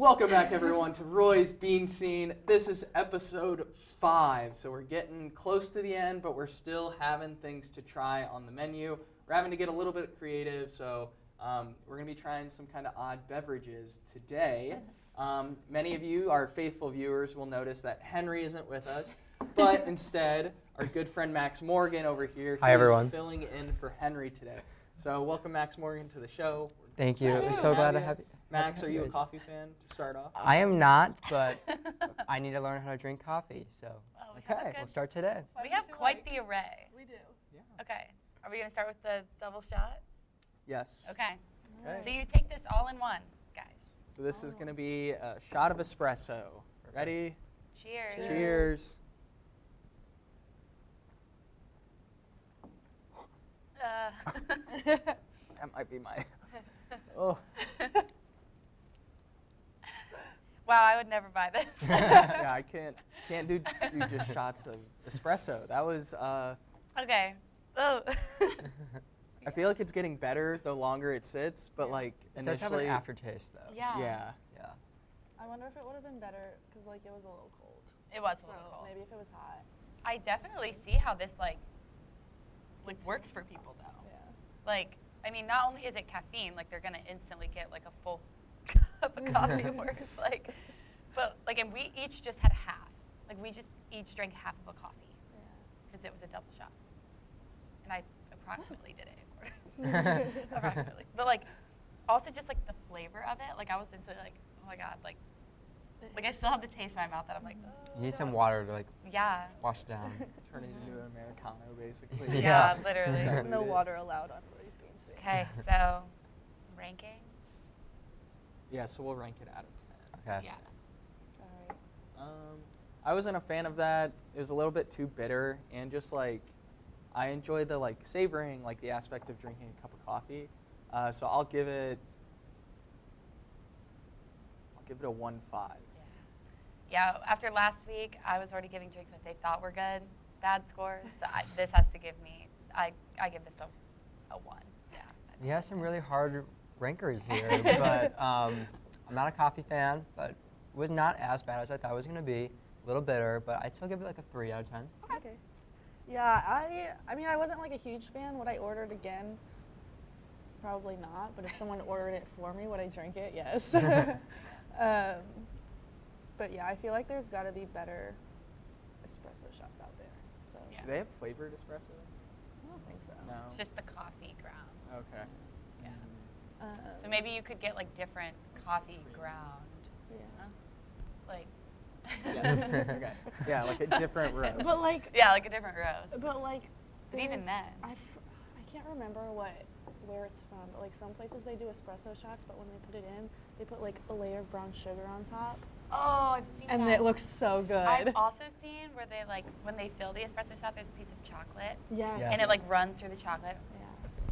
Welcome back, everyone, to Roy's Bean Scene. This is episode 5, so we're getting close to the end, but we're still having things to try on the menu. We're having to get a little bit creative, so we're going to be trying some kind of odd beverages today. Many of you, our faithful viewers, will notice that Henry isn't with us, but instead, our good friend Max Morgan over here, Hi, everyone. He's filling in for Henry today. So welcome, Max Morgan, to the show. Thank you. We're so glad to have you. Max, are you a coffee fan to start off? I am not, but I need to learn how to drink coffee, so Okay. we'll start today. We have quite the array. We do. Yeah. Okay. Are we going to start with the double shot? Yes. Okay. Okay. So you take this all in one, guys. So this is going to be a shot of espresso. Ready? Cheers. Cheers. That might be my. Oh. Wow, I would never buy this. Yeah, I can't do just shots of espresso. That was. Okay. Oh. I feel like it's getting better the longer it sits, but like It does have an initially. aftertaste, though. Yeah. Yeah. Yeah. I wonder if it would have been better because like it was a little cold. It was a So little cold. maybe if it was hot. I definitely see how this like works for people though. Yeah. Like, I mean, not only is it caffeine, like they're gonna instantly get like a full cup of coffee worth, like, but like, and we each just had half. Like, we just each drank half of a coffee Yeah. because it was a double shot, and I approximately did it. Approximately, but like, also just like the flavor of it. Like, I was instantly like, oh my god, like I still have the taste in my mouth that I'm like, oh. You need some water to, like, Yeah. wash it down. Turn it into an Americano, basically. Yeah, Yeah. literally. Dilute No it. water allowed on Roy's Bean Scene. Okay, so ranking. Yeah, so we'll rank it out of 10. Okay. Yeah. All right. I wasn't a fan of that. It was a little bit too bitter, and just like, I enjoy the like savoring, like the aspect of drinking a cup of coffee. So I'll give it a 1.5. Yeah, after last week, I was already giving drinks that they thought were good, bad scores. So this has to give me, I give this a 1. Yeah. You have some really hard rankers here, but I'm not a coffee fan, but it was not as bad as I thought it was going to be. A little bitter, but I'd still give it like a 3 out of 10. Okay. Yeah, I mean, I wasn't like a huge fan. Would I order it again? Probably not. But if someone ordered it for me, would I drink it? Yes. But yeah, I feel like there's got to be better espresso shots out there. So Yeah. Do they have flavored espresso? I don't think so. No. It's just the coffee ground. Okay. Yeah. So maybe you could get like different coffee ground. Yeah. Huh? Like. Yes. Okay. Yeah, like a different roast. But like. Yeah, like a different roast. But like. But even there's- then. I can't remember where it's from, but like some places they do espresso shots, but when they put it in, they put like a layer of brown sugar on top, Oh, I've seen and that. it looks so good. I've also seen where they like when they fill the espresso shot, there's a piece of chocolate, Yes. Yes. and it like runs through the chocolate.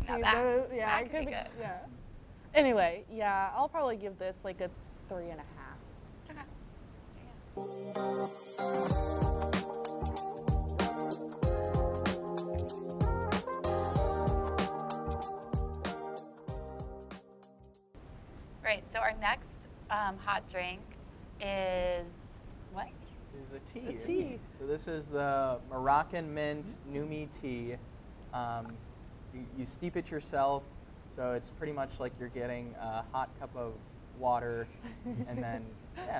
Yeah. Now See, that- yeah, that it could could be be good. Yeah. Anyway, yeah, I'll probably give this like a 3.5. Okay. Right. So our next hot drink is what? Is a tea. A tea. So this is the Moroccan mint Numi tea. You steep it yourself, so it's pretty much like you're getting a hot cup of water, and then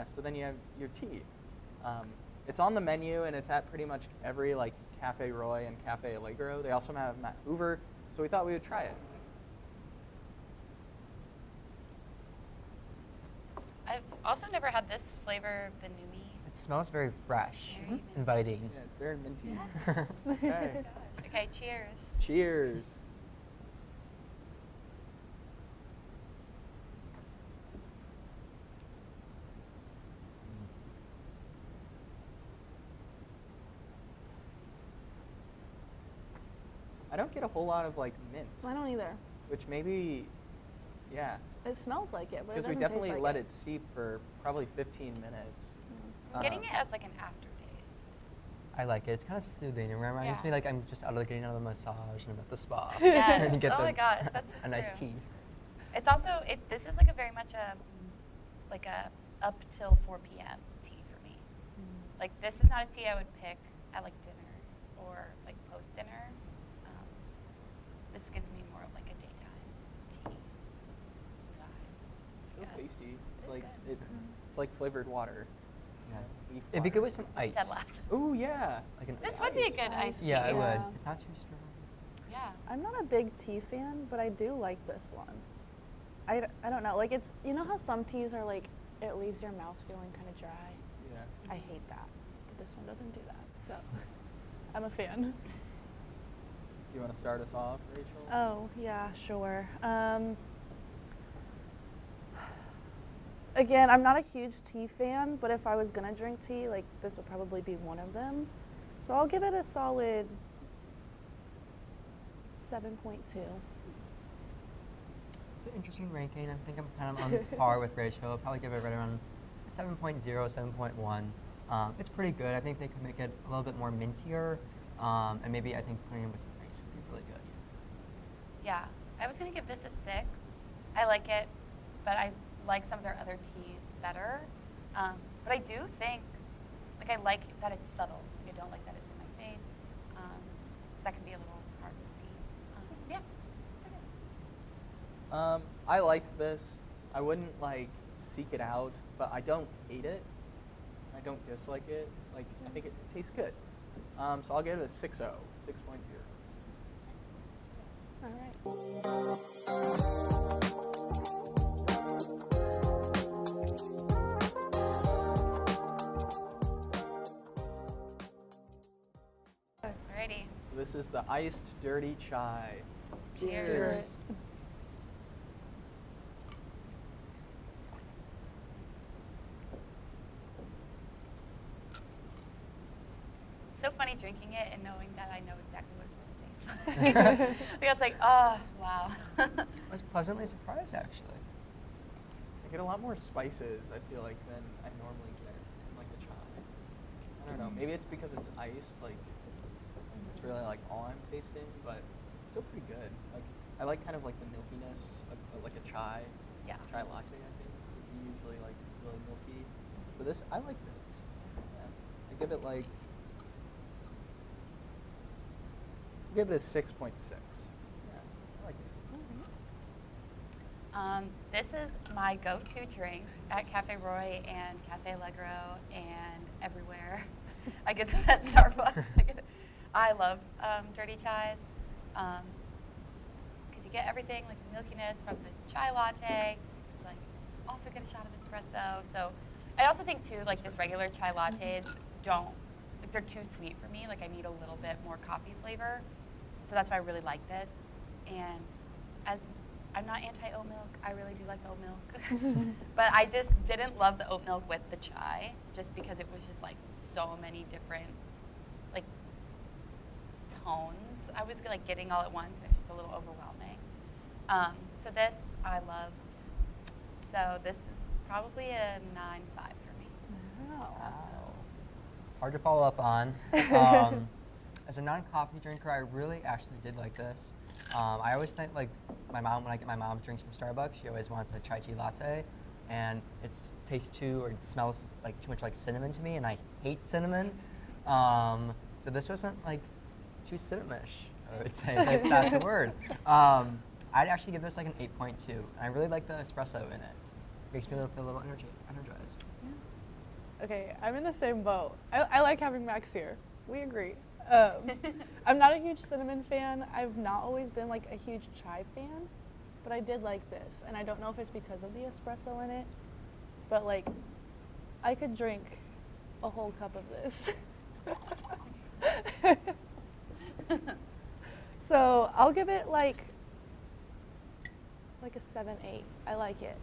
so then you have your tea. It's on the menu, and it's at pretty much every like Café Roy and Café Allegro. They also have Matt Hoover, so we thought we would try it. I've also never had this flavor, the Numi. It smells very fresh, Very minty. inviting. Yeah, it's very minty. Yes. Okay. Gosh. Okay. Cheers. Cheers. I don't get a whole lot of like mint, I don't either. which maybe, yeah, It smells like it, but it because we doesn't definitely taste like let it. it seep for probably 15 minutes. I'm getting Um, it as like an aftertaste. I like it. It's kind of soothing. It reminds Yeah. me like I'm just getting out of the massage and I'm at the spa. Yes. And you get Oh my gosh, that's a nice true. tea. It's also this is like a very much a up till 4 p.m. tea for me. Like this is not a tea I would pick at like dinner or like post dinner. This gives me more of like a daytime tea vibe. Still Yes. tasty. It It's is like good. it's like flavored water. Yeah. Leaf It'd be water. good with some ice. Dead last. Ooh, yeah. Like an This would be a good Ice. iced tea. Yeah, it would. Yeah. It's not too strong. Yeah. I'm not a big tea fan, but I do like this one. I don't know. Like it's, you know how some teas are like, it leaves your mouth feeling kind of dry? Yeah. I hate that. But this one doesn't do that. So I'm a fan. Do you want to start us off, Rachel? Oh, yeah, sure. Again, I'm not a huge tea fan, but if I was going to drink tea, like this would probably be one of them. So I'll give it a solid 7.2. It's an interesting ranking. I think I'm kind of on par with Rachel. I'll probably give it right around 7.0, 7.1. It's pretty good. I think they could make it a little bit more mintier, and maybe I think putting it with some ice would be really good. Yeah. I was gonna give this a 6. I like it, but I like some of their other teas better. But I do think, like I like that it's subtle. Like, I don't like that it's in my face, because that can be a little hard with tea. So yeah. Okay. I liked this. I wouldn't like seek it out, but I don't hate it. I don't dislike it. Like I think it tastes good. So I'll give it a 6.0, 6.0. All right. Alrighty. So this is the iced dirty chai. Cheers. So funny drinking it and knowing that I know exactly what it's going to taste like. Like, it's like, oh, wow. I was pleasantly surprised, actually. I get a lot more spices, I feel like, than I normally get in like a chai. I don't know, maybe it's because it's iced, like it's really like all I'm tasting, but it's still pretty good. Like I like kind of like the milkiness of like a chai. Yeah. Chai latte, I think, is usually like really milky. So this, I like this. Yeah. I give it like, give it a 6.6. Yeah, I like it. This is my go-to drink at Café Roy and Café Allegro and everywhere. I get this at Starbucks. I love dirty chais because you get everything, like the milkiness from the chai latte. It's like also get a shot of espresso. So I also think too, like just regular chai lattes don't, like they're too sweet for me. Like I need a little bit more coffee flavor. So that's why I really like this. And as I'm not anti-oat milk, I really do like the oat milk. But I just didn't love the oat milk with the chai just because it was just like so many different like tones. I was like getting all at once and it's just a little overwhelming. So this I loved. So this is probably a 9.5 for me. Wow. Hard to follow up on. As a non-coffee drinker, I really actually did like this. I always think like my mom, when I get my mom's drinks from Starbucks, she always wants a chai tea latte, and it tastes too, or it smells like too much like cinnamon to me, and I hate cinnamon. So this wasn't like too cinnamonish, I would say, if that's a word. I'd actually give this like an 8.2. I really like the espresso in it. Makes me feel a little energized. Okay, I'm in the same boat. I like having Max here. We agree. I'm not a huge cinnamon fan. I've not always been like a huge chai fan, but I did like this. And I don't know if it's because of the espresso in it, but like I could drink a whole cup of this. So I'll give it like a 7-8. I like it.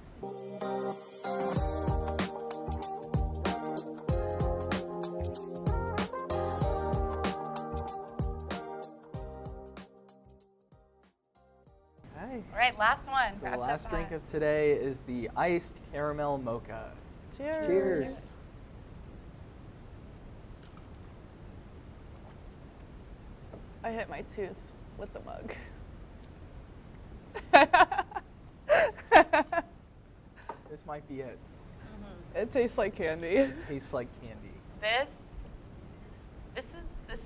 Okay. All right, last one. So for the last episode drink 5. of today is the iced caramel mocha. Cheers. Cheers. I hit my tooth with the mug. This might be it. It tastes like candy. It tastes like candy. This is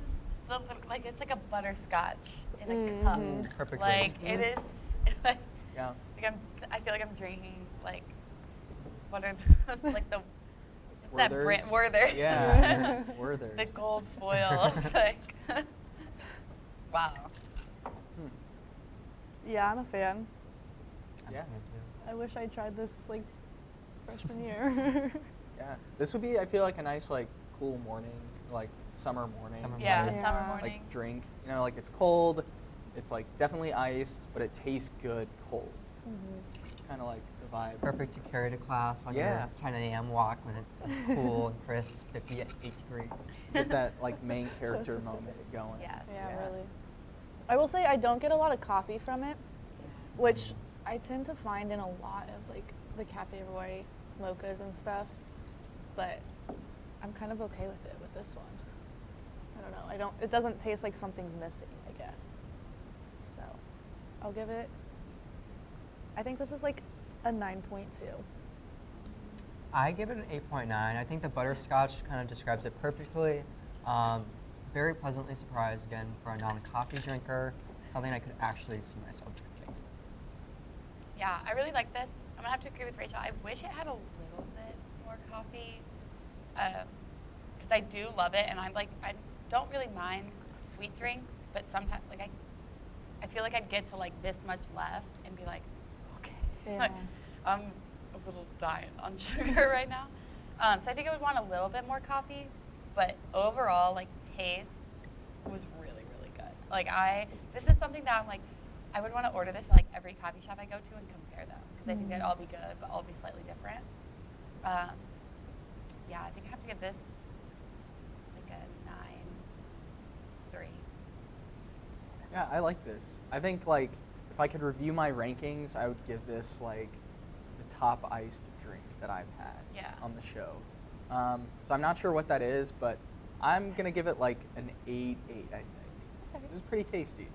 like it's like a butterscotch in a cup. Perfect. Like it is. Like, Yeah. I feel like I'm drinking like what are those, like the what's that Werther's? brand Werther? Yeah. Werther's. The gold foil. It's like wow. Yeah, I'm a fan. Yeah. I wish I tried this like freshman year. Yeah. This would be, I feel like, a nice, like, cool morning, like, summer morning. Summer Yeah, morning. summer Yeah. morning. Like, drink. You know, like, it's cold. It's, like, definitely iced, but it tastes good cold. Kind of like the vibe. Perfect to carry to class on Yeah. your 10 a.m. walk when it's cool and crisp, 58 degrees. Get that, like, main character specific. moment going. Yes. Yeah, Yeah. really. I will say I don't get a lot of coffee from it, which I tend to find in a lot of like the Café Roy mochas and stuff. But I'm kind of okay with it with this one. I don't know. It doesn't taste like something's missing, I guess. So I'll give it, I think this is like a 9.2. I give it an 8.9. I think the butterscotch kind of describes it perfectly. Very pleasantly surprised again for a non-coffee drinker, something I could actually see myself drinking. Yeah, I really like this. I'm gonna have to agree with Rachel. I wish it had a little bit more coffee, because I do love it, and I don't really mind sweet drinks, but sometimes like I feel like I'd get to like this much left and be like, okay, Yeah. like, I'm a little dying on sugar right now. So I think I would want a little bit more coffee, but overall, like taste was really, really good. Like this is something that I'm like, I would want to order this at like every coffee shop I go to and compare them because I think they'd all be good, but all be slightly different. Yeah, I think I have to give this like a 9.3. Yeah, I like this. I think, like, if I could review my rankings, I would give this, like, the top iced drink that I've had on the show. So I'm not sure what that is, but I'm going to give it, like, an 8.8, I think. It was pretty tasty.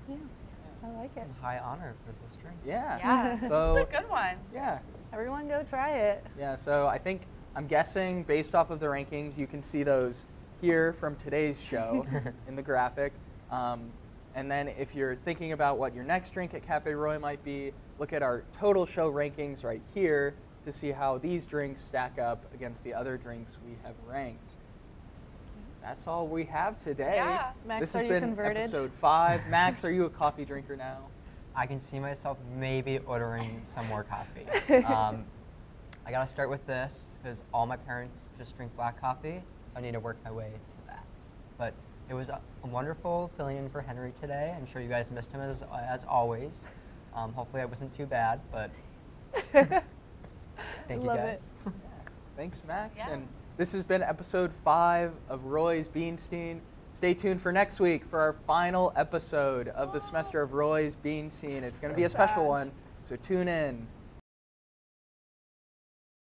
Yeah, I like it. Some high honor for this drink. Yeah. Yeah, So, this is a good one. yeah. Everyone go try it. Yeah, so I'm guessing based off of the rankings, you can see those here from today's show in the graphic. And then if you're thinking about what your next drink at Café Roy might be, look at our total show rankings right here to see how these drinks stack up against the other drinks we have ranked. That's all we have today. Yeah. Max, This are has you been converted? episode 5. Max, are you a coffee drinker now? I can see myself maybe ordering some more coffee. I gotta start with this because all my parents just drink black coffee, so I need to work my way to that. But it was a wonderful filling in for Henry today. I'm sure you guys missed him as always. Hopefully I wasn't too bad, but thank you Love guys. it. Thanks, Max. Yeah. And this has been episode 5 of Roy's Beanstein. Stay tuned for next week for our final episode of the semester of Roy's Bean Scene. It's going to So be a special sad. one, so tune in.